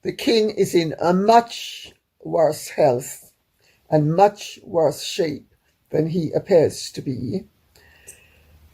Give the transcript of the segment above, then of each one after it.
The king is in a much worse health and much worse shape than he appears to be.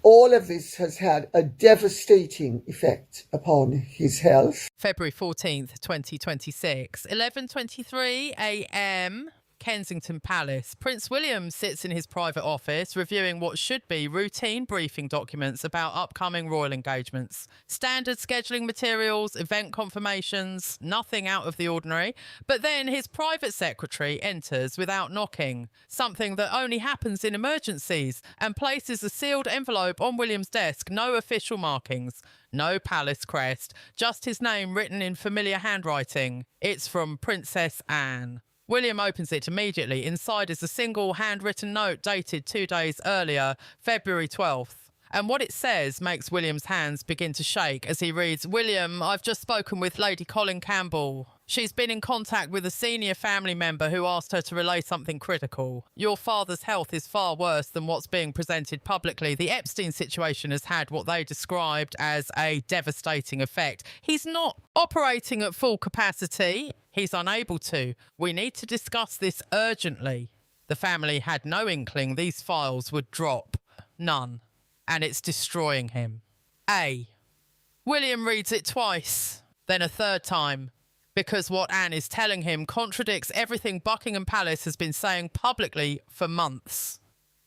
All of this has had a devastating effect upon his health. February 14th, 2026, 11:23 a.m. Kensington Palace. Prince William sits in his private office reviewing what should be routine briefing documents about upcoming royal engagements. Standard scheduling materials, event confirmations, nothing out of the ordinary. But then his private secretary enters without knocking, something that only happens in emergencies, and places a sealed envelope on William's desk. No official markings, no palace crest, just his name written in familiar handwriting. It's from Princess Anne. William opens it immediately. Inside is a single handwritten note dated 2 days earlier, February 12th. And what it says makes William's hands begin to shake as he reads, "William, I've just spoken with Lady Colin Campbell. She's been in contact with a senior family member who asked her to relay something critical. Your father's health is far worse than what's being presented publicly. The Epstein situation has had what they described as a devastating effect. He's not operating at full capacity. He's unable to. We need to discuss this urgently." The family had no inkling these files would drop. None. And it's destroying him. A. William reads it twice, then a third time, because what Anne is telling him contradicts everything Buckingham Palace has been saying publicly for months.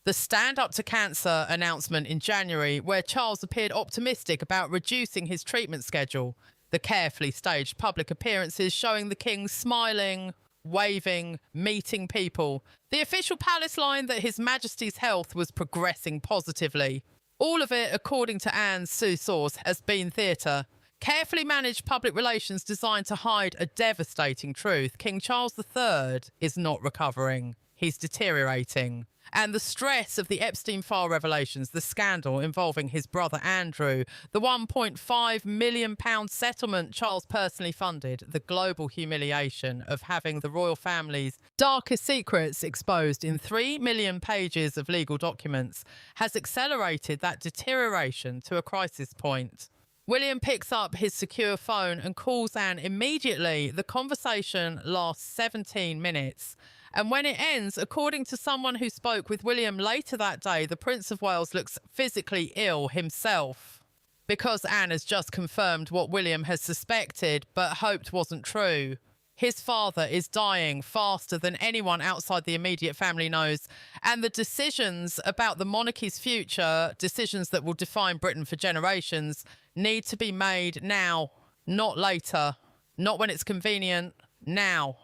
The Stand Up to Cancer announcement in January, where Charles appeared optimistic about reducing his treatment schedule. The carefully staged public appearances showing the king smiling, waving, meeting people. The official palace line that His Majesty's health was progressing positively. All of it, according to Anne's source, has been theatre. Carefully managed public relations designed to hide a devastating truth. King Charles III is not recovering. He's deteriorating. And the stress of the Epstein file revelations, the scandal involving his brother Andrew, the £1.5 million settlement Charles personally funded, the global humiliation of having the royal family's darkest secrets exposed in 3 million pages of legal documents, has accelerated that deterioration to a crisis point. William picks up his secure phone and calls Anne immediately. The conversation lasts 17 minutes. And when it ends, according to someone who spoke with William later that day, the Prince of Wales looks physically ill himself, because Anne has just confirmed what William has suspected but hoped wasn't true. His father is dying faster than anyone outside the immediate family knows, and the decisions about the monarchy's future, decisions that will define Britain for generations, need to be made now, not later, not when it's convenient, now.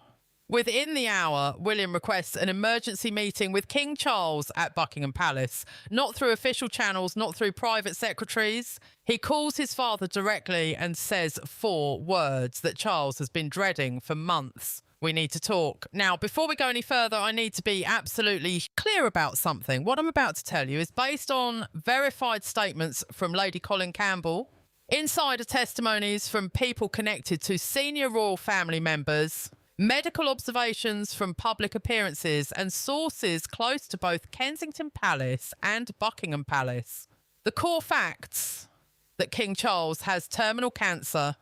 Within the hour, William requests an emergency meeting with King Charles at Buckingham Palace, not through official channels, not through private secretaries. He calls his father directly and says 4 words that Charles has been dreading for months. We need to talk. Now, before we go any further, I need to be absolutely clear about something. What I'm about to tell you is based on verified statements from Lady Colin Campbell, insider testimonies from people connected to senior royal family members, medical observations from public appearances, and sources close to both Kensington Palace and Buckingham Palace. The core facts: that King Charles has terminal cancer,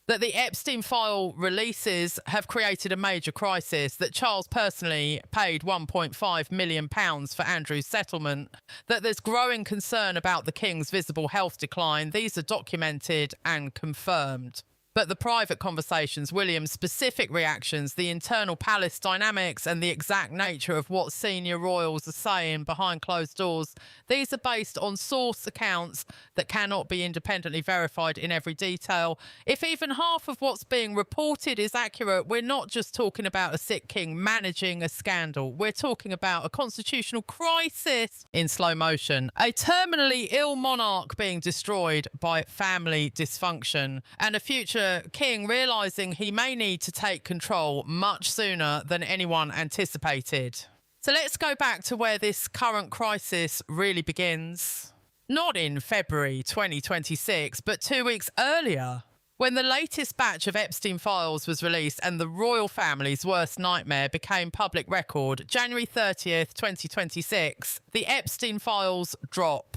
that the Epstein file releases have created a major crisis, that Charles personally paid £1.5 million for Andrew's settlement, that there's growing concern about the King's visible health decline. These are documented and confirmed. But the private conversations, William's specific reactions, the internal palace dynamics, and the exact nature of what senior royals are saying behind closed doors, these are based on source accounts that cannot be independently verified in every detail. If even half of what's being reported is accurate, we're not just talking about a sick king managing a scandal. We're talking about a constitutional crisis in slow motion, a terminally ill monarch being destroyed by family dysfunction, and a future king realising he may need to take control much sooner than anyone anticipated. So let's go back to where this current crisis really begins. Not in February 2026, but 2 weeks earlier, when the latest batch of Epstein files was released and the royal family's worst nightmare became public record. January 30th, 2026, the Epstein files drop.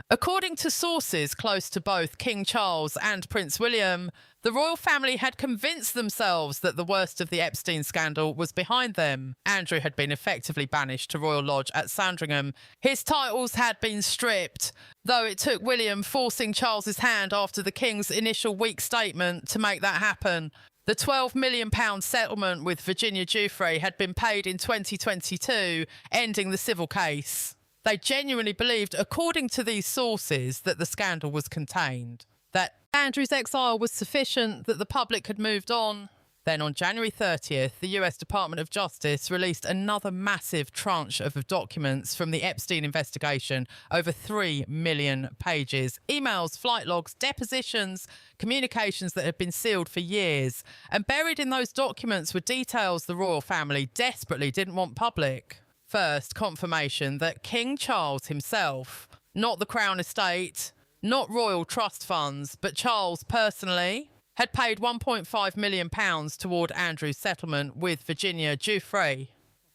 According to sources close to both King Charles and Prince William, the royal family had convinced themselves that the worst of the Epstein scandal was behind them. Andrew had been effectively banished to Royal Lodge at Sandringham. His titles had been stripped, though it took William forcing Charles's hand after the King's initial weak statement to make that happen. The £12 million settlement with Virginia Giuffre had been paid in 2022, ending the civil case. They genuinely believed, according to these sources, that the scandal was contained, that Andrew's exile was sufficient, that the public had moved on. Then on January 30th, the US Department of Justice released another massive tranche of documents from the Epstein investigation, over 3 million pages. Emails, flight logs, depositions, communications that had been sealed for years. And buried in those documents were details the royal family desperately didn't want public. First, confirmation that King Charles himself, not the Crown Estate, not royal trust funds, but Charles personally, had paid £1.5 million toward Andrew's settlement with Virginia Giuffre.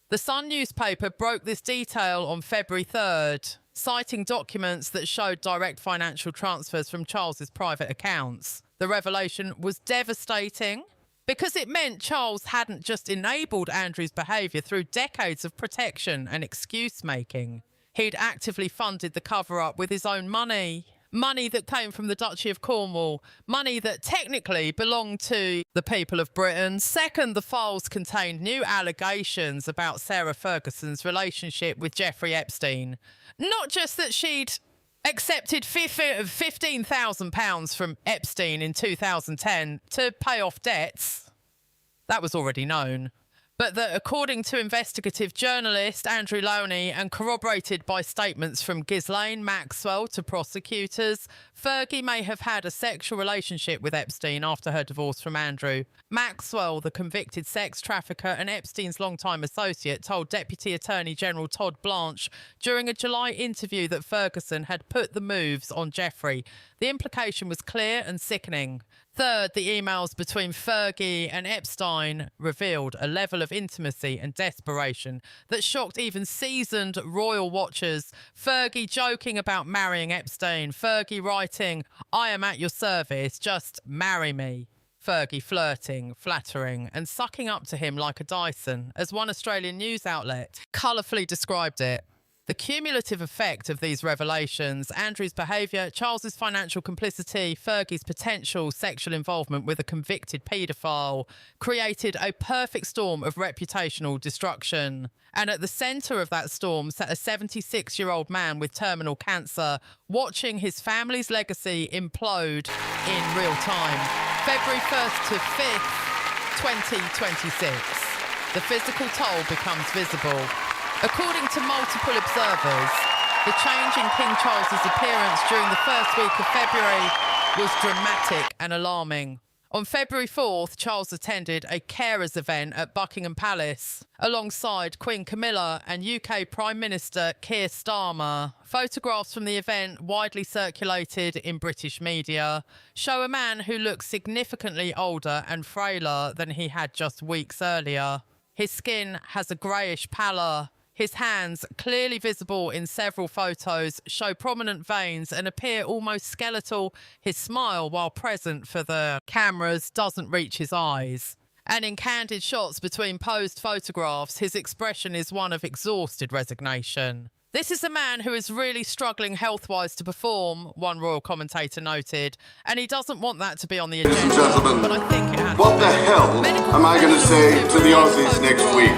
The Sun newspaper broke this detail on February 3rd, citing documents that showed direct financial transfers from Charles's private accounts. The revelation was devastating, because it meant Charles hadn't just enabled Andrew's behaviour through decades of protection and excuse-making. He'd actively funded the cover-up with his own money. Money that came from the Duchy of Cornwall. Money that technically belonged to the people of Britain. Second, the files contained new allegations about Sarah Ferguson's relationship with Jeffrey Epstein. Not just that she'd accepted £15,000 from Epstein in 2010 to pay off debts. That was already known. But that, according to investigative journalist Andrew Lowney and corroborated by statements from Ghislaine Maxwell to prosecutors, Fergie may have had a sexual relationship with Epstein after her divorce from Andrew. Maxwell, the convicted sex trafficker and Epstein's longtime associate, told Deputy Attorney General Todd Blanche during a July interview that Ferguson had put the moves on Jeffrey. The implication was clear and sickening. Third, the emails between Fergie and Epstein revealed a level of intimacy and desperation that shocked even seasoned royal watchers. Fergie joking about marrying Epstein. Fergie writing, "I am at your service, just marry me." Fergie flirting, flattering and sucking up to him like a Dyson, as one Australian news outlet colourfully described it. The cumulative effect of these revelations, Andrew's behaviour, Charles's financial complicity, Fergie's potential sexual involvement with a convicted paedophile, created a perfect storm of reputational destruction. And at the centre of that storm sat a 76-year-old man with terminal cancer, watching his family's legacy implode in real time. February 1st to 5th, 2026. The physical toll becomes visible. According to multiple observers, the change in King Charles's appearance during the first week of February was dramatic and alarming. On February 4th, Charles attended a carers event at Buckingham Palace alongside Queen Camilla and UK Prime Minister Keir Starmer. Photographs from the event, widely circulated in British media, show a man who looks significantly older and frailer than he had just weeks earlier. His skin has a greyish pallor. His hands, clearly visible in several photos, show prominent veins and appear almost skeletal. His smile, while present for the cameras, doesn't reach his eyes. And in candid shots between posed photographs, his expression is one of exhausted resignation. This is a man who is really struggling health-wise to perform, one royal commentator noted, and he doesn't want that to be on the agenda. Ladies and gentlemen, but I think it has what the hell am I going to say to the Aussies next week?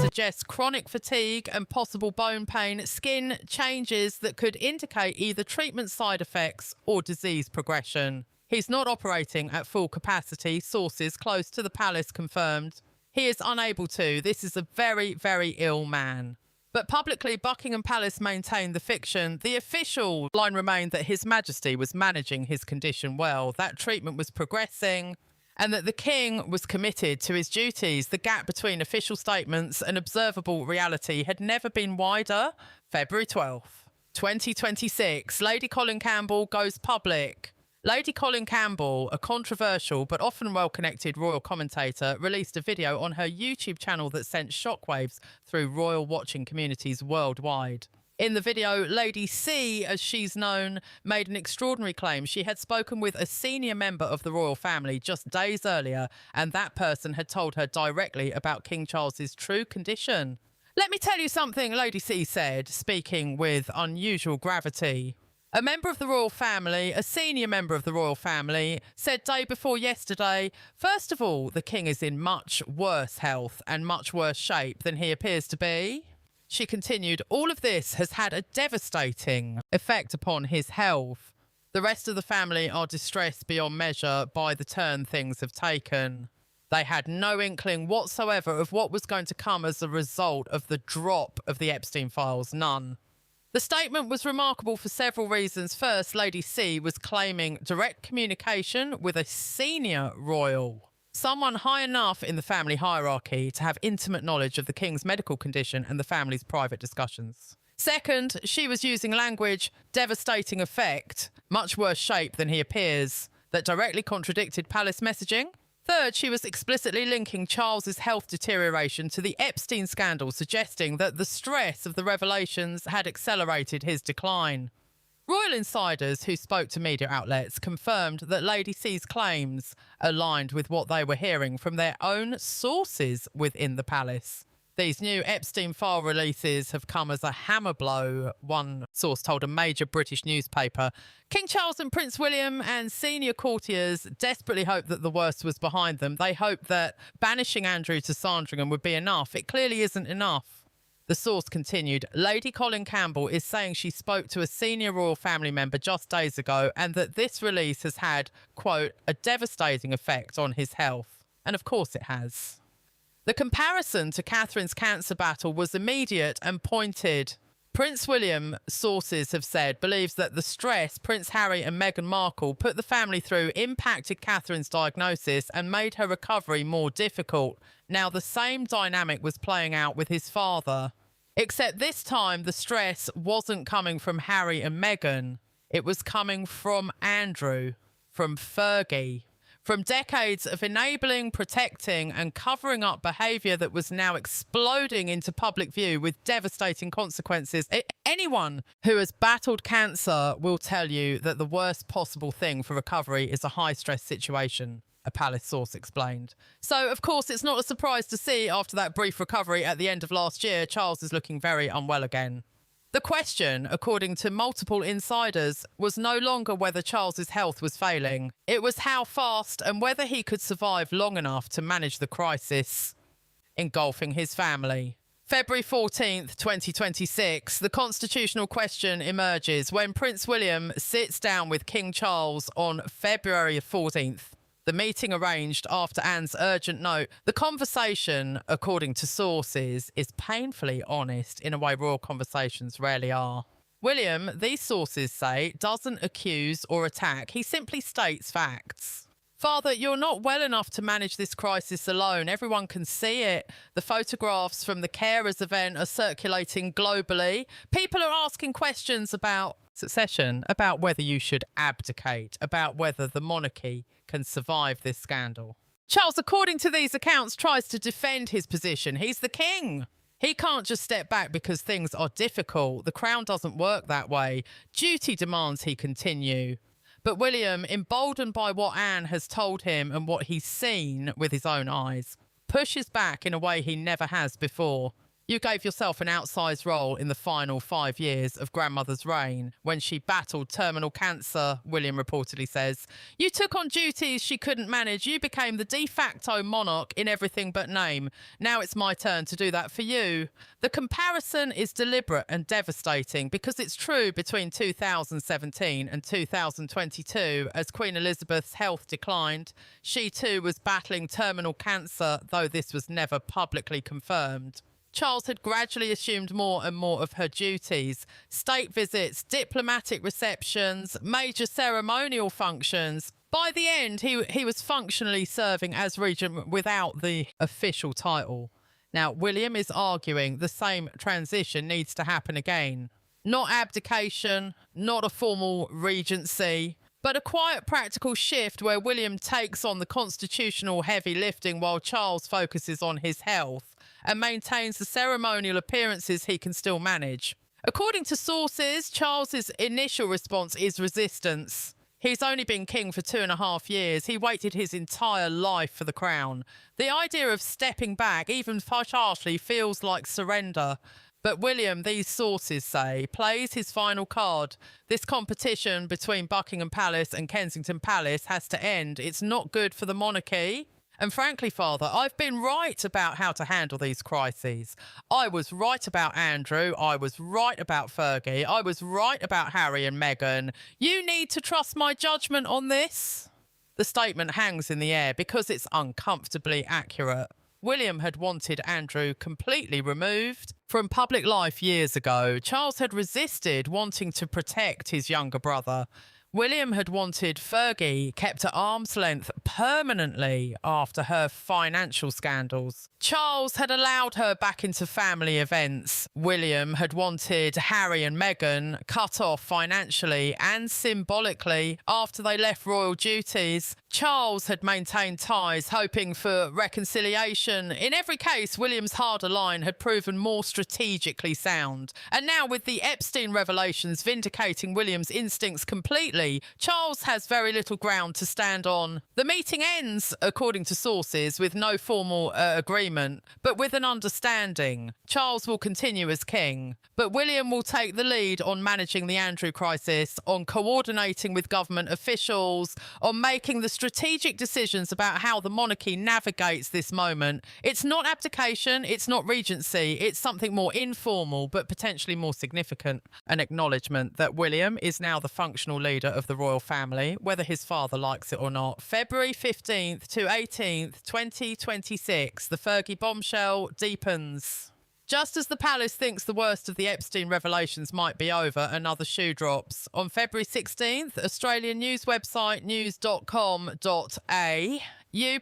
Suggests chronic fatigue and possible bone pain, skin changes that could indicate either treatment side effects or disease progression. He's not operating at full capacity, sources close to the palace confirmed. He is unable to. This is a very, very ill man. But publicly, Buckingham Palace maintained the fiction. The official line remained that His Majesty was managing his condition well, that treatment was progressing, and that the king was committed to his duties. The gap between official statements and observable reality had never been wider. February 12th, 2026, Lady Colin Campbell goes public. Lady Colin Campbell, a controversial but often well-connected royal commentator, released a video on her YouTube channel that sent shockwaves through royal watching communities worldwide. In the video, Lady C, as she's known, made an extraordinary claim. She had spoken with a senior member of the royal family just days earlier, and that person had told her directly about King Charles's true condition. "Let me tell you something," Lady C said, speaking with unusual gravity. A member of the royal family, a senior member of the royal family, said day before yesterday, "First of all, the king is in much worse health and much worse shape than he appears to be." She continued, "All of this has had a devastating effect upon his health. The rest of the family are distressed beyond measure by the turn things have taken. They had no inkling whatsoever of what was going to come as a result of the drop of the Epstein files, none." The statement was remarkable for several reasons. First, Lady C was claiming direct communication with a senior royal, someone high enough in the family hierarchy to have intimate knowledge of the king's medical condition and the family's private discussions. Second, she was using language, devastating effect, much worse shape than he appears, that directly contradicted palace messaging. Third, she was explicitly linking Charles's health deterioration to the Epstein scandal, suggesting that the stress of the revelations had accelerated his decline. Royal insiders who spoke to media outlets confirmed that Lady C's claims aligned with what they were hearing from their own sources within the palace. These new Epstein file releases have come as a hammer blow, one source told a major British newspaper. King Charles and Prince William and senior courtiers desperately hoped that the worst was behind them. They hoped that banishing Andrew to Sandringham would be enough. It clearly isn't enough. The source continued, Lady Colin Campbell is saying she spoke to a senior royal family member just days ago and that this release has had, quote, a devastating effect on his health. And of course it has. The comparison to Catherine's cancer battle was immediate and pointed. Prince William, sources have said, believes that the stress Prince Harry and Meghan Markle put the family through impacted Catherine's diagnosis and made her recovery more difficult. Now, the same dynamic was playing out with his father. Except this time, the stress wasn't coming from Harry and Meghan. It was coming from Andrew, from Fergie. From decades of enabling, protecting and covering up behaviour that was now exploding into public view with devastating consequences. Anyone who has battled cancer will tell you that the worst possible thing for recovery is a high-stress situation, a palace source explained. So, of course, it's not a surprise to see after that brief recovery at the end of last year, Charles is looking very unwell again. The question, according to multiple insiders, was no longer whether Charles's health was failing. It was how fast and whether he could survive long enough to manage the crisis engulfing his family. February 14th, 2026, the constitutional question emerges when Prince William sits down with King Charles on February 14th. The meeting arranged after Anne's urgent note. The conversation, according to sources, is painfully honest in a way royal conversations rarely are. William, these sources say, doesn't accuse or attack. He simply states facts. Father, you're not well enough to manage this crisis alone. Everyone can see it. The photographs from the carers event are circulating globally. People are asking questions about succession, about whether you should abdicate, about whether the monarchy can survive this scandal. Charles, according to these accounts, tries to defend his position. He's the king. He can't just step back because things are difficult. The crown doesn't work that way. Duty demands he continue. But William, emboldened by what Anne has told him and what he's seen with his own eyes, pushes back in a way he never has before. You gave yourself an outsized role in the final 5 years of grandmother's reign when she battled terminal cancer, William reportedly says. You took on duties she couldn't manage. You became the de facto monarch in everything but name. Now it's my turn to do that for you. The comparison is deliberate and devastating because it's true between 2017 and 2022 as Queen Elizabeth's health declined. She too was battling terminal cancer, though this was never publicly confirmed. Charles had gradually assumed more and more of her duties. State visits, diplomatic receptions, major ceremonial functions. By the end, he was functionally serving as regent without the official title. Now, William is arguing the same transition needs to happen again. Not abdication, not a formal regency, but a quiet practical shift where William takes on the constitutional heavy lifting while Charles focuses on his health and maintains the ceremonial appearances he can still manage. According to sources, Charles's initial response is resistance. He's only been king for 2.5 years. He waited his entire life for the crown. The idea of stepping back, even partially, feels like surrender. But William, these sources say, plays his final card. This competition between Buckingham Palace and Kensington Palace has to end. It's not good for the monarchy. And frankly, Father, I've been right about how to handle these crises. I was right about Andrew. I was right about Fergie. I was right about Harry and Meghan. You need to trust my judgment on this. The statement hangs in the air because it's uncomfortably accurate. William had wanted Andrew completely removed from public life years ago. Charles had resisted wanting to protect his younger brother. William had wanted Fergie kept at arm's length permanently after her financial scandals. Charles had allowed her back into family events. William had wanted Harry and Meghan cut off financially and symbolically after they left royal duties. Charles had maintained ties, hoping for reconciliation. In every case, William's harder line had proven more strategically sound. And now, with the Epstein revelations vindicating William's instincts completely, Charles has very little ground to stand on. The meeting ends, according to sources, with no formal agreement, but with an understanding. Charles will continue as king, but William will take the lead on managing the Andrew crisis, on coordinating with government officials, on making the strategic decisions about how the monarchy navigates this moment. It's not abdication, it's not regency, it's something more informal but potentially more significant. An acknowledgement that William is now the functional leader of the royal family, whether his father likes it or not. February 15th to 18th, 2026, the Fergie bombshell deepens. Just as the palace thinks the worst of the Epstein revelations might be over, another shoe drops. On February 16th, Australian news website news.com.au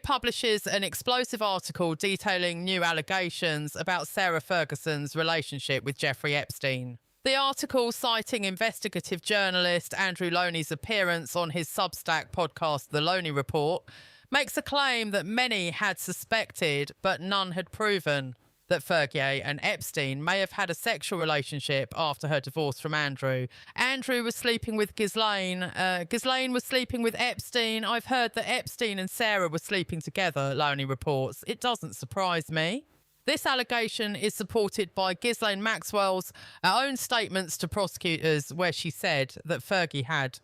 publishes an explosive article detailing new allegations about Sarah Ferguson's relationship with Jeffrey Epstein. The article, citing investigative journalist Andrew Loney's appearance on his Substack podcast, The Loney Report, makes a claim that many had suspected but none had proven, that Fergie and Epstein may have had a sexual relationship after her divorce from Andrew. Andrew was sleeping with Ghislaine. Ghislaine was sleeping with Epstein. I've heard that Epstein and Sarah were sleeping together, Loney reports. It doesn't surprise me. This allegation is supported by Ghislaine Maxwell's own statements to prosecutors, where she said that Fergie had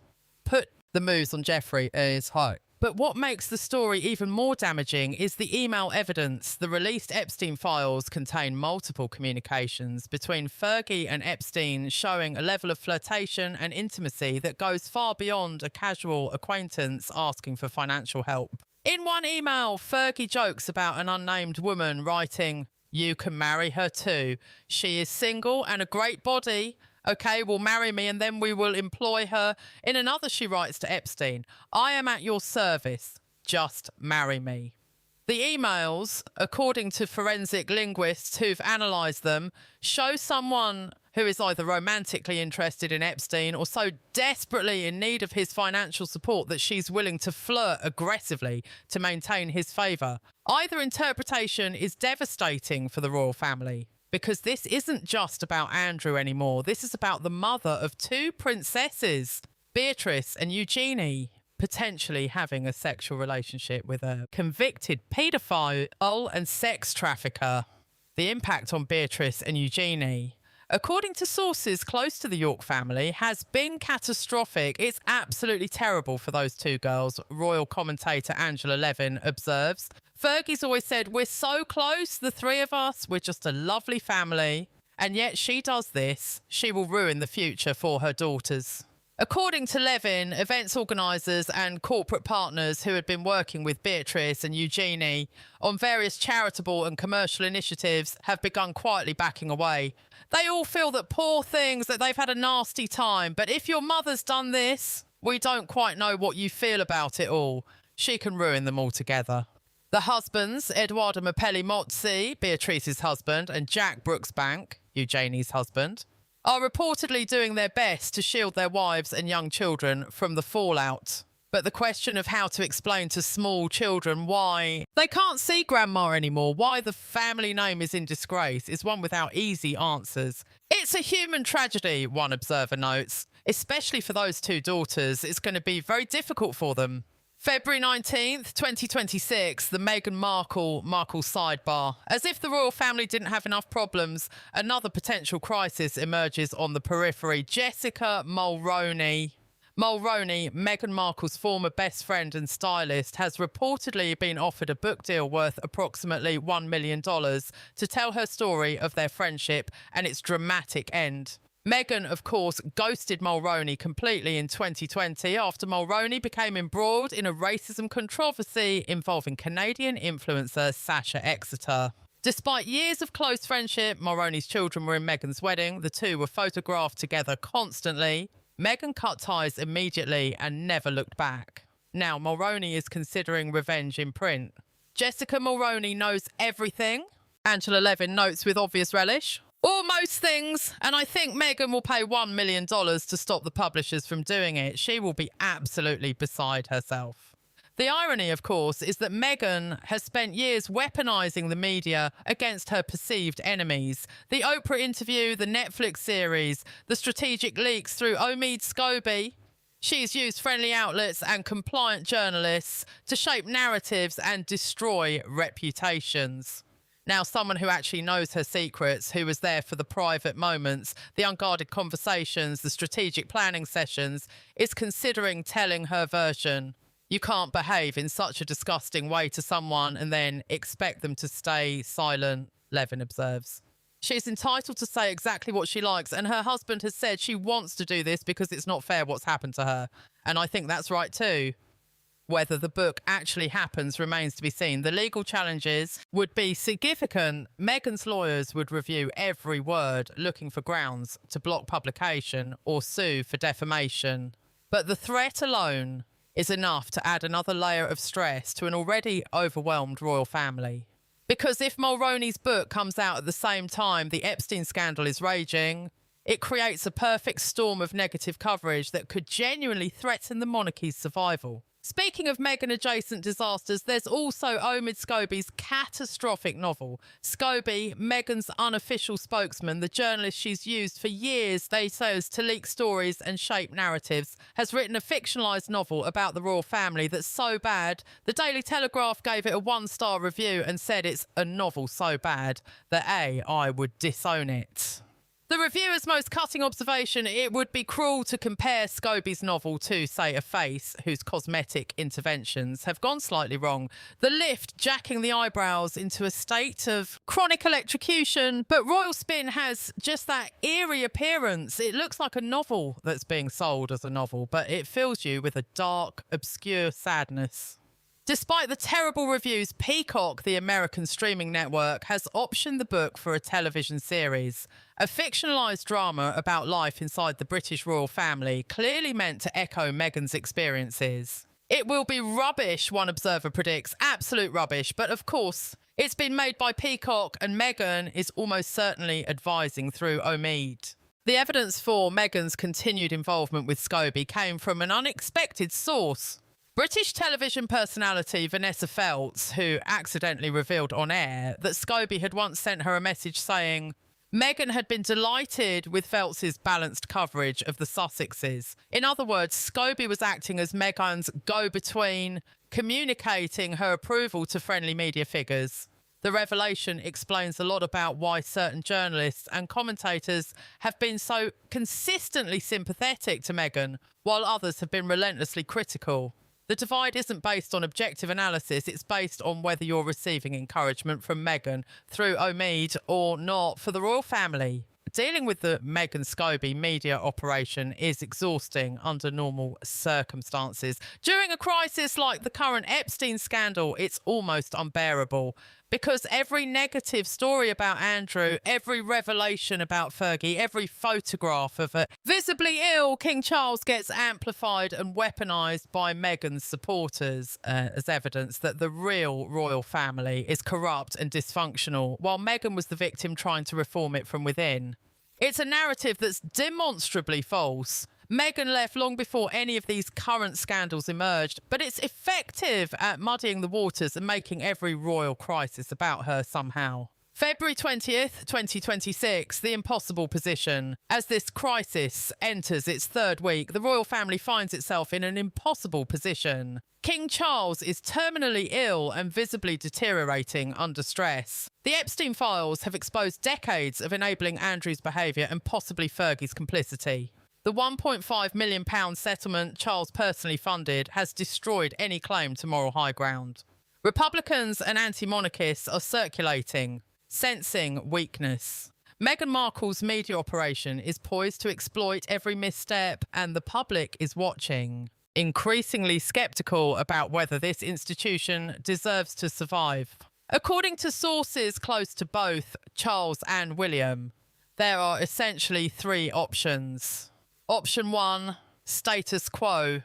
put the moves on Jeffrey as high. But what makes the story even more damaging is the email evidence. The released Epstein files contain multiple communications between Fergie and Epstein, showing a level of flirtation and intimacy that goes far beyond a casual acquaintance asking for financial help. In one email, Fergie jokes about an unnamed woman, writing, "You can marry her too. She is single and a great body. Okay, will marry me and then we will employ her." In another, she writes to Epstein, "I am at your service. Just marry me." The emails, according to forensic linguists who've analysed them, show someone who is either romantically interested in Epstein or so desperately in need of his financial support that she's willing to flirt aggressively to maintain his favour. Either interpretation is devastating for the royal family, because this isn't just about Andrew anymore. This is about the mother of two princesses, Beatrice and Eugenie, potentially having a sexual relationship with a convicted paedophile and sex trafficker. The impact on Beatrice and Eugenie, according to sources close to the York family, has been catastrophic. It's absolutely terrible for those two girls, royal commentator Angela Levin observes. Fergie's always said, "We're so close, the three of us. We're just a lovely family." And yet she does this. She will ruin the future for her daughters. According to Levin, events organisers and corporate partners who had been working with Beatrice and Eugenie on various charitable and commercial initiatives have begun quietly backing away. They all feel that, poor things, that they've had a nasty time. But if your mother's done this, We don't quite know what you feel about it all. She can ruin them altogether. The husbands, Edoardo Mapelli Mozzi, Beatrice's husband, and Jack Brooksbank, Eugenie's husband, are reportedly doing their best to shield their wives and young children from the fallout. But the question of how to explain to small children why they can't see grandma anymore, why the family name is in disgrace, is one without easy answers. It's a human tragedy, one observer notes. Especially for those two daughters, it's going to be very difficult for them. February 19th, 2026, the Meghan Markle sidebar. As if the royal family didn't have enough problems, another potential crisis emerges on the periphery. Jessica Mulroney, Meghan Markle's former best friend and stylist, has reportedly been offered a book deal worth approximately $1 million to tell her story of their friendship and its dramatic end. Meghan, of course, ghosted Mulroney completely in 2020 after Mulroney became embroiled in a racism controversy involving Canadian influencer Sasha Exeter. Despite years of close friendship, Mulroney's children were in Meghan's wedding. The two were photographed together constantly. Meghan cut ties immediately and never looked back. Now, Mulroney is considering revenge in print. Jessica Mulroney knows everything, Angela Levin notes with obvious relish. Or most things, and I think Meghan will pay $1 million to stop the publishers from doing it. She will be absolutely beside herself. The irony, of course, is that Meghan has spent years weaponising the media against her perceived enemies. The Oprah interview, the Netflix series, the strategic leaks through Omid Scobie. She's used friendly outlets and compliant journalists to shape narratives and destroy reputations. Now, someone who actually knows her secrets, who was there for the private moments, the unguarded conversations, the strategic planning sessions, is considering telling her version. You can't behave in such a disgusting way to someone and then expect them to stay silent, Levin observes. She's entitled to say exactly what she likes, and her husband has said she wants to do this because it's not fair what's happened to her. And I think that's right too. Whether the book actually happens remains to be seen. The legal challenges would be significant. Meghan's lawyers would review every word, looking for grounds to block publication or sue for defamation. But the threat alone is enough to add another layer of stress to an already overwhelmed royal family. Because if Mulroney's book comes out at the same time the Epstein scandal is raging, it creates a perfect storm of negative coverage that could genuinely threaten the monarchy's survival. Speaking of Meghan-adjacent disasters, there's also Omid Scobie's catastrophic novel. Scobie, Meghan's unofficial spokesman, the journalist she's used for years, they say, to leak stories and shape narratives, has written a fictionalised novel about the royal family that's so bad, the Daily Telegraph gave it a 1-star review and said it's a novel so bad that I would disown it. The reviewer's most cutting observation: it would be cruel to compare Scobie's novel to, say, A Face, whose cosmetic interventions have gone slightly wrong. The lift jacking the eyebrows into a state of chronic electrocution, but Royal Spin has just that eerie appearance. It looks like a novel that's being sold as a novel, but it fills you with a dark, obscure sadness. Despite the terrible reviews, Peacock, the American streaming network, has optioned the book for a television series. A fictionalised drama about life inside the British royal family, clearly meant to echo Meghan's experiences. It will be rubbish, one observer predicts. Absolute rubbish. But of course, it's been made by Peacock and Meghan is almost certainly advising through Omid. The evidence for Meghan's continued involvement with Scobie came from an unexpected source. British television personality Vanessa Feltz, who accidentally revealed on air that Scobie had once sent her a message saying Meghan had been delighted with Feltz's balanced coverage of the Sussexes. In other words, Scobie was acting as Meghan's go-between, communicating her approval to friendly media figures. The revelation explains a lot about why certain journalists and commentators have been so consistently sympathetic to Meghan, while others have been relentlessly critical. The divide isn't based on objective analysis, it's based on whether you're receiving encouragement from Meghan through Omid or not for the royal family. Dealing with the Meghan Scobie media operation is exhausting under normal circumstances. During a crisis like the current Epstein scandal, it's almost unbearable. Because every negative story about Andrew, every revelation about Fergie, every photograph of a visibly ill King Charles gets amplified and weaponised by Meghan's supporters as evidence that the real royal family is corrupt and dysfunctional, while Meghan was the victim trying to reform it from within. It's a narrative that's demonstrably false. Meghan left long before any of these current scandals emerged, but it's effective at muddying the waters and making every royal crisis about her somehow. February 20th, 2026, the impossible position. As this crisis enters its third week, the royal family finds itself in an impossible position. King Charles is terminally ill and visibly deteriorating under stress. The Epstein files have exposed decades of enabling Andrew's behaviour and possibly Fergie's complicity. The £1.5 million settlement Charles personally funded has destroyed any claim to moral high ground. Republicans and anti-monarchists are circulating, sensing weakness. Meghan Markle's media operation is poised to exploit every misstep, and the public is watching, increasingly sceptical about whether this institution deserves to survive. According to sources close to both Charles and William, there are essentially three options. Option 1, status quo.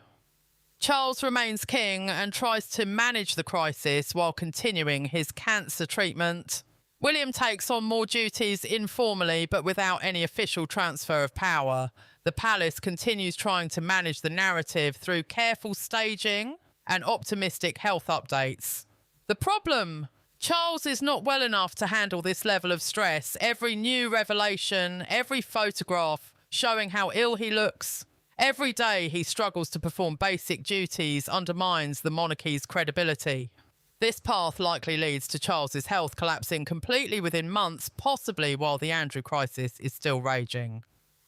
Charles remains king and tries to manage the crisis while continuing his cancer treatment. William takes on more duties informally but without any official transfer of power. The palace continues trying to manage the narrative through careful staging and optimistic health updates. The problem? Charles is not well enough to handle this level of stress. Every new revelation, every photograph showing how ill he looks, every day he struggles to perform basic duties undermines the monarchy's credibility. This path likely leads to Charles's health collapsing completely within months, possibly while the Andrew crisis is still raging.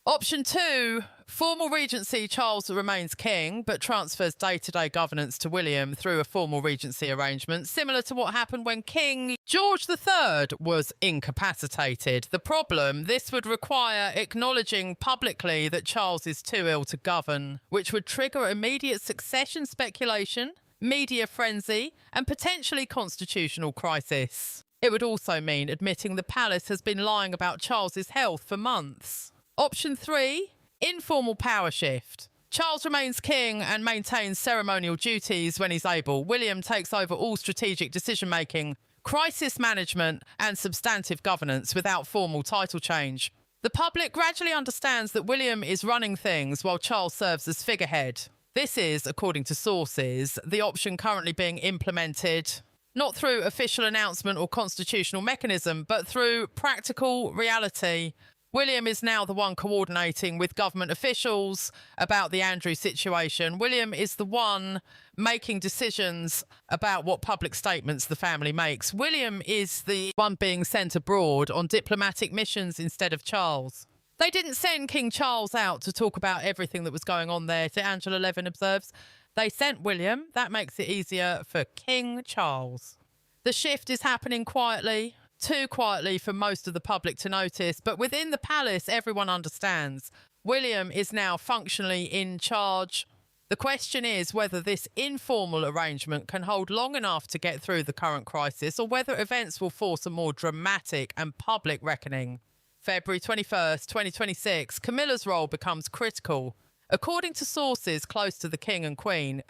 Option 2, formal regency. Charles remains king, but transfers day-to-day governance to William through a formal regency arrangement, similar to what happened when King George III was incapacitated. The problem, this would require acknowledging publicly that Charles is too ill to govern, which would trigger immediate succession speculation, media frenzy, and potentially constitutional crisis. It would also mean admitting the palace has been lying about Charles's health for months. Option 3, informal power shift. Charles remains king and maintains ceremonial duties when he's able. William takes over all strategic decision-making, crisis management, and substantive governance without formal title change. The public gradually understands that William is running things while Charles serves as figurehead. This is, according to sources, the option currently being implemented, not through official announcement or constitutional mechanism, but through practical reality. William is now the one coordinating with government officials about the Andrew situation. William is the one making decisions about what public statements the family makes. William is the one being sent abroad on diplomatic missions instead of Charles. They didn't send King Charles out to talk about everything that was going on there, Angela Levin observes. They sent William. That makes it easier for King Charles. The shift is happening quietly. Too quietly for most of the public to notice, but within the palace everyone understands. William is now functionally in charge. The question is whether this informal arrangement can hold long enough to get through the current crisis, or whether events will force a more dramatic and public reckoning. February 21st, 2026, Camilla's role becomes critical. According to sources close to the King and Queen,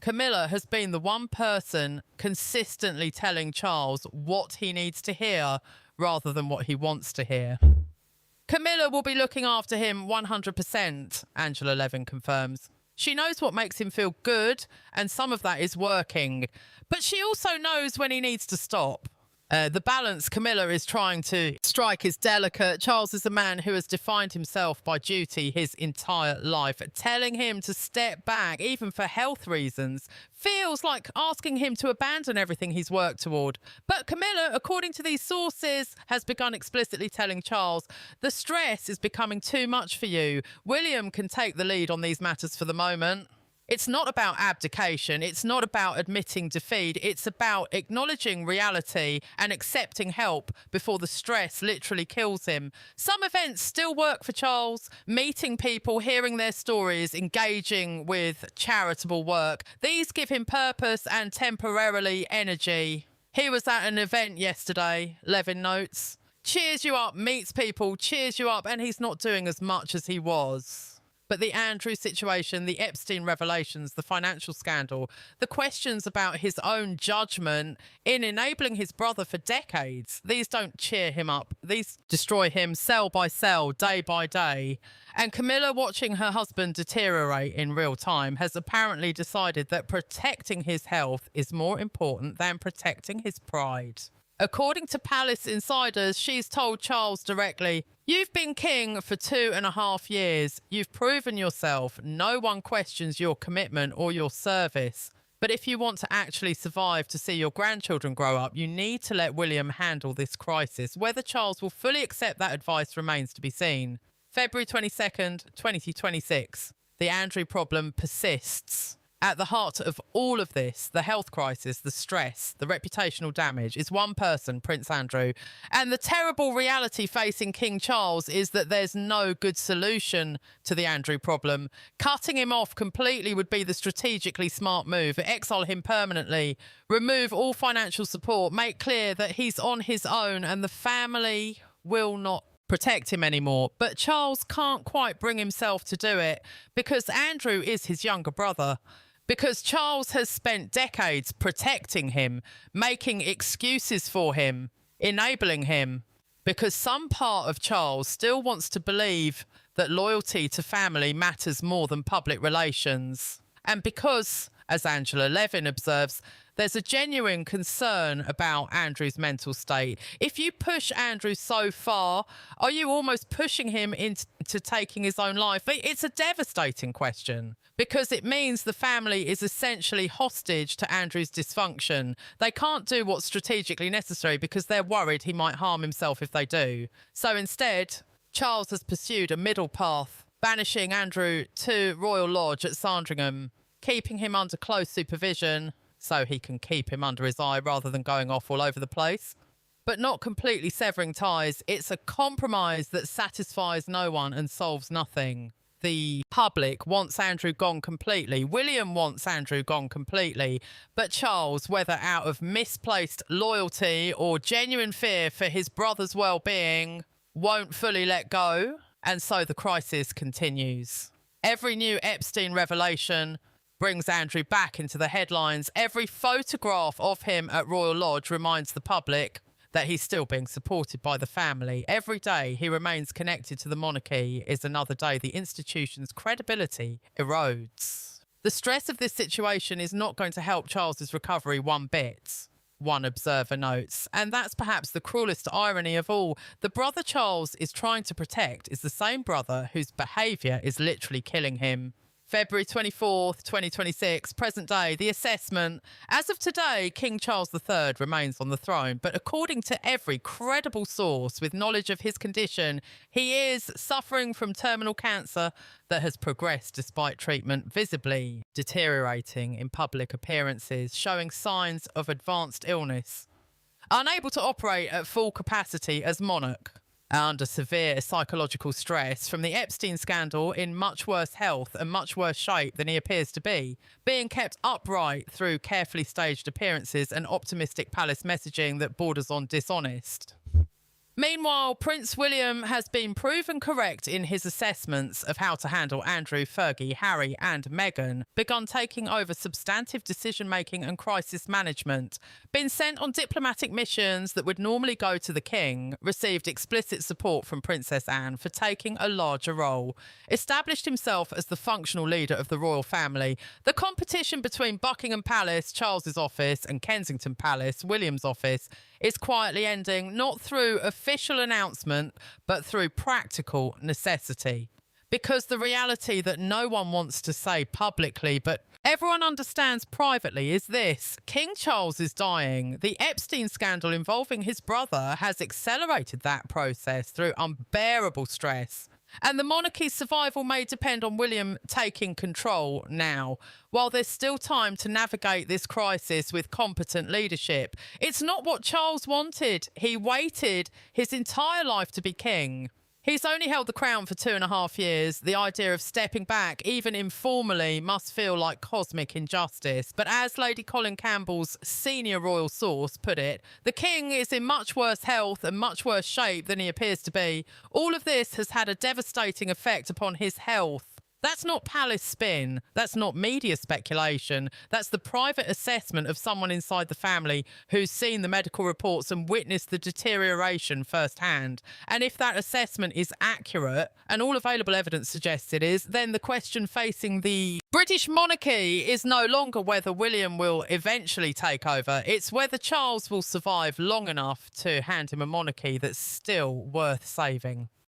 Camilla has been the one person consistently telling Charles what he needs to hear rather than what he wants to hear. Camilla will be looking after him 100%, Angela Levin confirms. She knows what makes him feel good, and some of that is working. But she also knows when he needs to stop. The balance Camilla is trying to strike is delicate. Charles is a man who has defined himself by duty his entire life. Telling him to step back, even for health reasons, feels like asking him to abandon everything he's worked toward. But Camilla, according to these sources, has begun explicitly telling Charles, the stress is becoming too much for you. William can take the lead on these matters for the moment. It's not about abdication. It's not about admitting defeat. It's about acknowledging reality and accepting help before the stress literally kills him. Some events still work for Charles. Meeting people, hearing their stories, engaging with charitable work. These give him purpose and temporarily energy. He was at an event yesterday, Levin notes. Cheers you up, meets people, cheers you up, and he's not doing as much as he was. But the Andrew situation, the Epstein revelations, the financial scandal, the questions about his own judgment in enabling his brother for decades, these don't cheer him up. These destroy him cell by cell, day by day. And Camilla, watching her husband deteriorate in real time, has apparently decided that protecting his health is more important than protecting his pride. According to Palace insiders, she's told Charles directly, "You've been king for 2.5 years. You've proven yourself. No one questions your commitment or your service. But if you want to actually survive to see your grandchildren grow up, you need to let William handle this crisis." Whether Charles will fully accept that advice remains to be seen. February 22nd, 2026. The Andrew problem persists. At the heart of all of this, the health crisis, the stress, the reputational damage, is one person, Prince Andrew. And the terrible reality facing King Charles is that there's no good solution to the Andrew problem. Cutting him off completely would be the strategically smart move. Exile him permanently, remove all financial support, make clear that he's on his own and the family will not protect him anymore. But Charles can't quite bring himself to do it because Andrew is his younger brother. Because Charles has spent decades protecting him, making excuses for him, enabling him. Because some part of Charles still wants to believe that loyalty to family matters more than public relations. And because, as Angela Levin observes, there's a genuine concern about Andrew's mental state. If you push Andrew so far, are you almost pushing him into taking his own life? It's a devastating question because it means the family is essentially hostage to Andrew's dysfunction. They can't do what's strategically necessary because they're worried he might harm himself if they do. So instead, Charles has pursued a middle path, banishing Andrew to Royal Lodge at Sandringham, keeping him under close supervision so he can keep him under his eye rather than going off all over the place. But not completely severing ties. It's a compromise that satisfies no one and solves nothing. The public wants Andrew gone completely. William wants Andrew gone completely. But Charles, whether out of misplaced loyalty or genuine fear for his brother's well-being, won't fully let go. And so the crisis continues. Every new Epstein revelation brings Andrew back into the headlines. Every photograph of him at Royal Lodge reminds the public that he's still being supported by the family. Every day he remains connected to the monarchy is another day the institution's credibility erodes. The stress of this situation is not going to help Charles's recovery one bit, one observer notes. And that's perhaps the cruelest irony of all. The brother Charles is trying to protect is the same brother whose behaviour is literally killing him. February 24th, 2026, present day, the assessment. As of today, King Charles III remains on the throne, but according to every credible source with knowledge of his condition, he is suffering from terminal cancer that has progressed despite treatment, visibly deteriorating in public appearances, showing signs of advanced illness. Unable to operate at full capacity as monarch, under severe psychological stress from the Epstein scandal, in much worse health and much worse shape than he appears to be, being kept upright through carefully staged appearances and optimistic palace messaging that borders on dishonest. Meanwhile, Prince William has been proven correct in his assessments of how to handle Andrew, Fergie, Harry and Meghan, begun taking over substantive decision-making and crisis management, been sent on diplomatic missions that would normally go to the King, received explicit support from Princess Anne for taking a larger role, established himself as the functional leader of the royal family. The competition between Buckingham Palace, Charles's office, and Kensington Palace, William's office, is quietly ending, not through official announcement, but through practical necessity. Because the reality that no one wants to say publicly, but everyone understands privately, is this: King Charles is dying. The Epstein scandal involving his brother has accelerated that process through unbearable stress. And the monarchy's survival may depend on William taking control now, while there's still time to navigate this crisis with competent leadership. It's not what Charles wanted. He waited his entire life to be king. He's only held the crown for 2.5 years. The idea of stepping back, even informally, must feel like cosmic injustice. But as Lady Colin Campbell's senior royal source put it, the king is in much worse health and much worse shape than he appears to be. All of this has had a devastating effect upon his health. That's not palace spin. That's not media speculation. That's the private assessment of someone inside the family who's seen the medical reports and witnessed the deterioration firsthand. And if that assessment is accurate, and all available evidence suggests it is, then the question facing the British monarchy is no longer whether William will eventually take over. It's whether Charles will survive long enough to hand him a monarchy that's still worth saving.